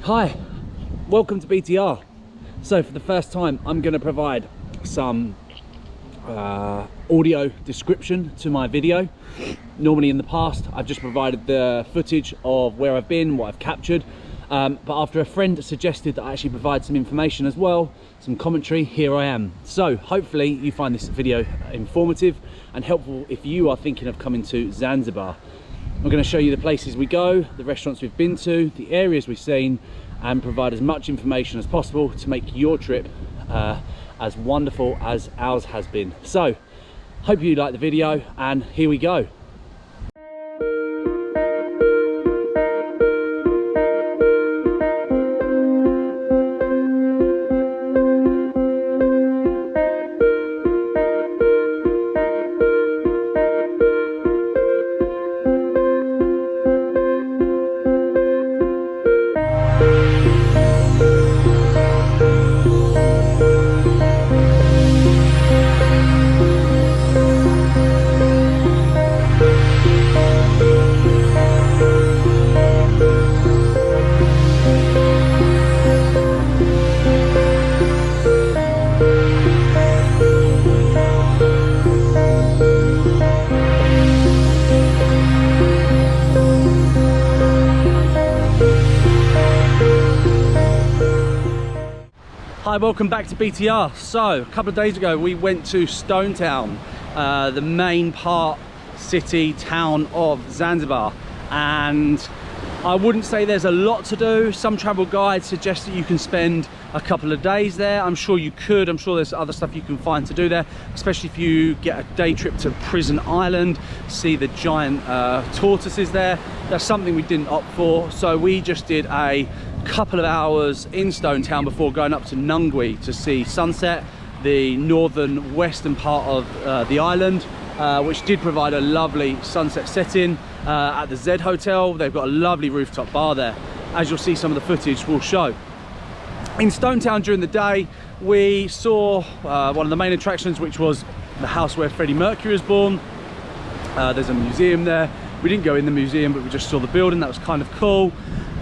Hi, welcome to BTR. So for the first time, I'm going to provide some audio description to my video. Normally in the past, I've just provided the footage of where I've been, what I've captured. But after a friend suggested that I actually provide some information as well, some commentary, here I am. So hopefully you find this video informative and helpful if you are thinking of coming to Zanzibar. I'm going to show you the places we go, the restaurants we've been to, the areas we've seen, and provide as much information as possible to make your trip as wonderful as ours has been. So, hope you like the video, and here we go. Hi, welcome back to BTR. So, a couple of days ago we went to Stone Town, the main city town of Zanzibar, and I wouldn't say there's a lot to do. Some travel guides suggest that you can spend a couple of days there. I'm sure you could. I'm sure there's other stuff you can find to do there, especially if you get a day trip to Prison Island, see the giant tortoises there. That's something we didn't opt for, so we just did a couple of hours in Stone Town before going up to Nungwi to see sunset, the northern western part of the island, which did provide a lovely sunset setting at the Z Hotel. They've got a lovely rooftop bar there, as you'll see some of the footage will show. In Stone Town during the day, we saw one of the main attractions, which was the house where Freddie Mercury was born. There's a museum there. We didn't go in the museum, but we just saw the building. That was kind of cool.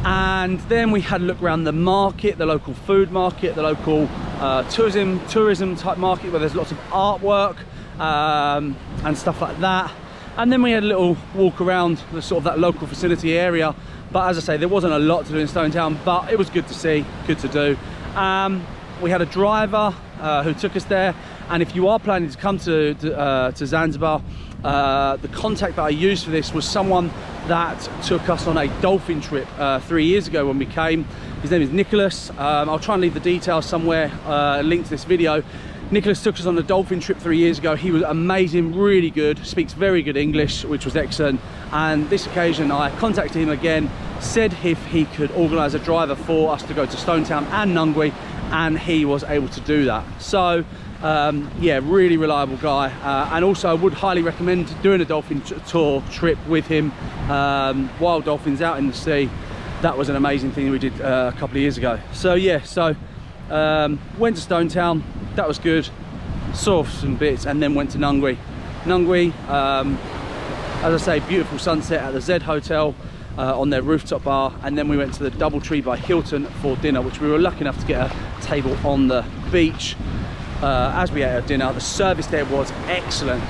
And then we had a look around the market, the local food market, the local tourism type market where there's lots of artwork and stuff like that. And then we had a little walk around the sort of that local facility area. But as I say, there wasn't a lot to do in Stone Town, but it was good to see, good to do. We had a driver who took us there. And if you are planning to come to Zanzibar, the contact that I used for this was someone that took us on a dolphin trip 3 years ago when we came. His name is Nicholas. I'll try and leave the details somewhere, linked to this video. Nicholas took us on a dolphin trip 3 years ago. He was amazing, really good, speaks very good English, which was excellent. And this occasion I contacted him again, said if he could organise a driver for us to go to Stone Town and Nungwi, and he was able to do that. So yeah, really reliable guy, and also I would highly recommend doing a dolphin tour trip with him. Wild dolphins out in the sea, that was an amazing thing we did a couple of years ago. So yeah, went to Stone Town, that was good, saw some bits, and then went to Nungwi. Nungwi, as I say, beautiful sunset at the Z Hotel on their rooftop bar, and then we went to the DoubleTree by Hilton for dinner, which we were lucky enough to get a table on the beach. As we ate our dinner, the service there was excellent.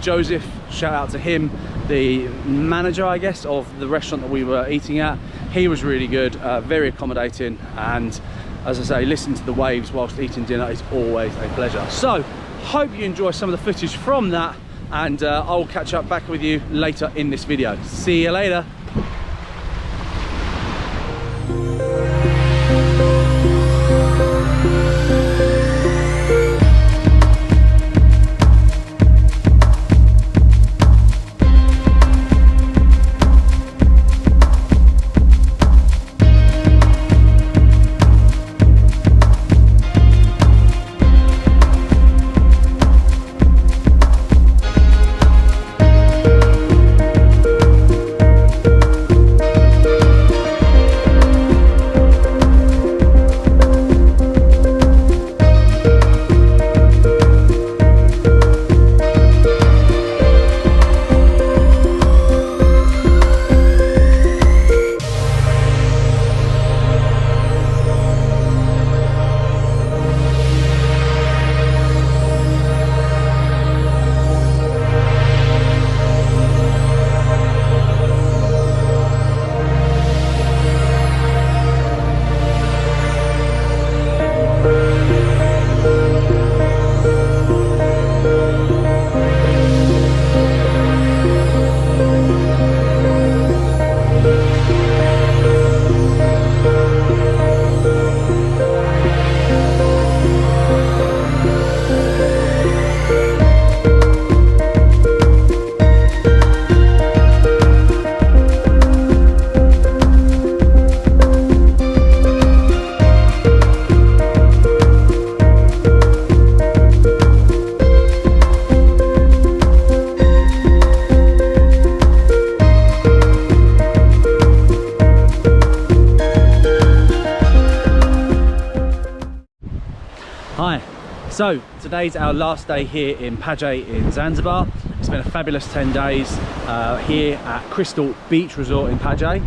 Joseph, shout out to him, the manager, I guess, of the restaurant that we were eating at. He was really good, very accommodating, and as I say, listening to the waves whilst eating dinner is always a pleasure. So, hope you enjoy some of the footage from that, and I'll catch up back with you later in this video. See you later. So today's our last day here in Paje in Zanzibar. It's been a fabulous 10 days here at Crystal Beach Resort in Paje,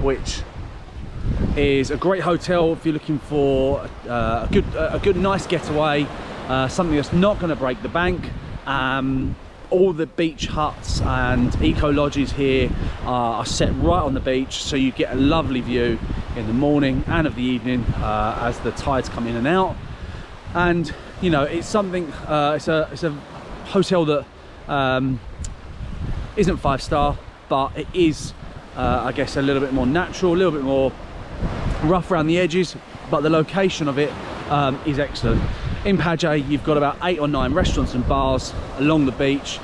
which is a great hotel if you're looking for a good nice getaway, something that's not going to break the bank. All the beach huts and eco lodges here are set right on the beach, so you get a lovely view in the morning and of the evening as the tides come in and out. And you know, it's something, it's a hotel that isn't 5-star, but it is I guess a little bit more natural, a little bit more rough around the edges, but the location of it is excellent. In Paje, you've got about 8 or 9 restaurants and bars along the beach.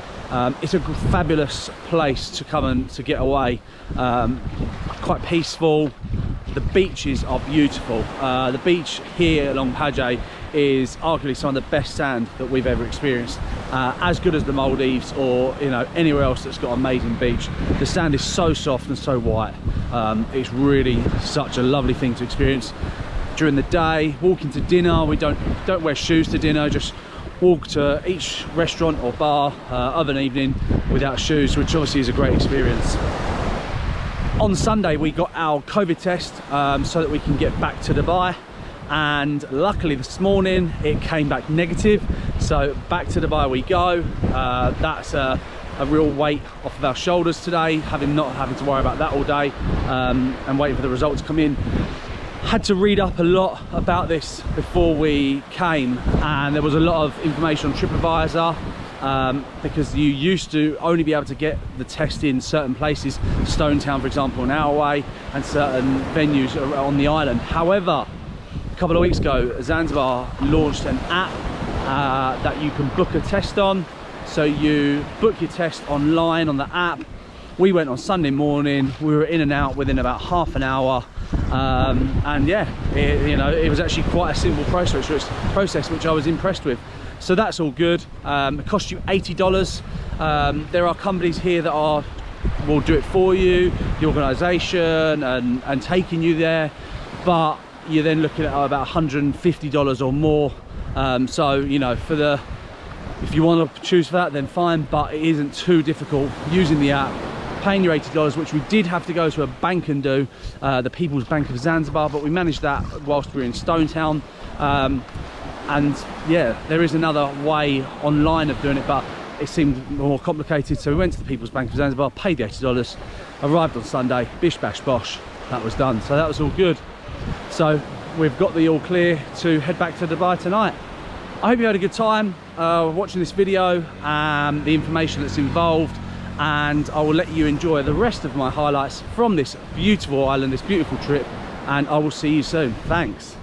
It's a fabulous place to come and to get away. Quite peaceful. The beaches are beautiful. The beach here along Paje is arguably some of the best sand that we've ever experienced. As good as the Maldives or anywhere else that's got an amazing beach. The sand is so soft and so white. It's really such a lovely thing to experience. During the day, walking to dinner, we don't wear shoes to dinner, just walk to each restaurant or bar of an evening without shoes, which obviously is a great experience. On Sunday we got our COVID test so that we can get back to Dubai, and luckily this morning it came back negative, so back to Dubai we go. That's a real weight off of our shoulders today, not having to worry about that all day and waiting for the results to come in. Had to read up a lot about this before we came, and there was a lot of information on TripAdvisor because you used to only be able to get the test in certain places, Stone Town for example, an hour away, and certain venues on the island. However, a couple of weeks ago Zanzibar launched an app that you can book a test on. So you book your test online on the app. We went on Sunday morning, we were in and out within about half an hour. And yeah, it was actually quite a simple process, which I was impressed with. So that's all good. It cost you $80. There are companies here that will do it for you, the organisation and taking you there, but you're then looking at about $150 or more. So if you want to choose for that, then fine, but it isn't too difficult using the app, paying your $80, which we did have to go to a bank and do, the People's Bank of Zanzibar, but we managed that whilst we were in Stone Town. And yeah, there is another way online of doing it, but it seemed more complicated, so we went to the People's Bank of Zanzibar, paid the $80, arrived on Sunday, bish bash bosh, that was done. So that was all good. So we've got the all clear to head back to Dubai tonight. I hope you had a good time watching this video, the information that's involved, and I will let you enjoy the rest of my highlights from this beautiful island, this beautiful trip, and I will see you soon. Thanks.